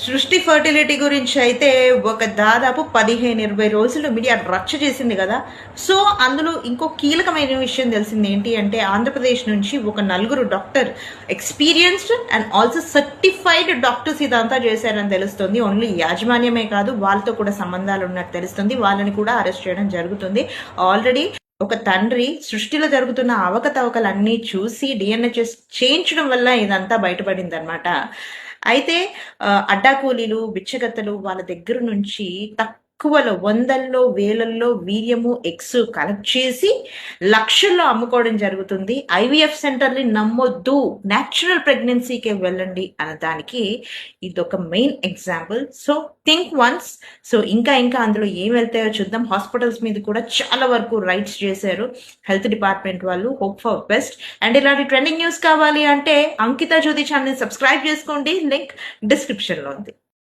సృష్టి ఫర్టిలిటీ గురించి అయితే ఒక దాదాపు 15-20 రోజులు మీడియా రచ్చ చేసింది కదా. సో అందులో ఇంకో కీలకమైన విషయం తెలిసింది ఏంటి అంటే, ఆంధ్రప్రదేశ్ నుంచి ఒక నలుగురు doctor, experienced and also certified doctors ఇదంతా చేశారని తెలుస్తుంది. ఓన్లీ యాజమాన్యమే కాదు, వాళ్ళతో కూడా సంబంధాలు ఉన్నట్టు తెలుస్తుంది. వాళ్ళని కూడా అరెస్ట్ చేయడం జరుగుతుంది. ఆల్రెడీ ఒక తండ్రి సృష్టిలో జరుగుతున్న అవకతవకలన్నీ చూసి డిఎన్ఏ చేయించడం వల్ల ఇదంతా బయటపడింది అనమాట. అయితే అడ్డా కూలీలు, బిచ్చగత్తలు వాళ్ళ దగ్గర నుంచి తక్కువలో, వందల్లో, వేలల్లో వీర్యము, ఎగ్స్ కలెక్ట్ చేసి లక్షల్లో అమ్ముకోవడం జరుగుతుంది. ఐవీఎఫ్ సెంటర్ని నమ్మొద్దు, న్యాచురల్ ప్రెగ్నెన్సీకే వెళ్ళండి అన్న దానికి ఇదొక main example. So think once. So ఇంకా అందులో ఏం వెళ్తాయో చూద్దాం. హాస్పిటల్స్ మీద కూడా చాలా వరకు రైట్స్ చేశారు హెల్త్ డిపార్ట్మెంట్ వాళ్ళు. Hope for best. అండ్ ఇలాంటి ట్రెండింగ్ న్యూస్ కావాలి అంటే అంకిత జ్యోతి ఛానల్ సబ్స్క్రైబ్ చేసుకోండి. లింక్ డిస్క్రిప్షన్లో ఉంది.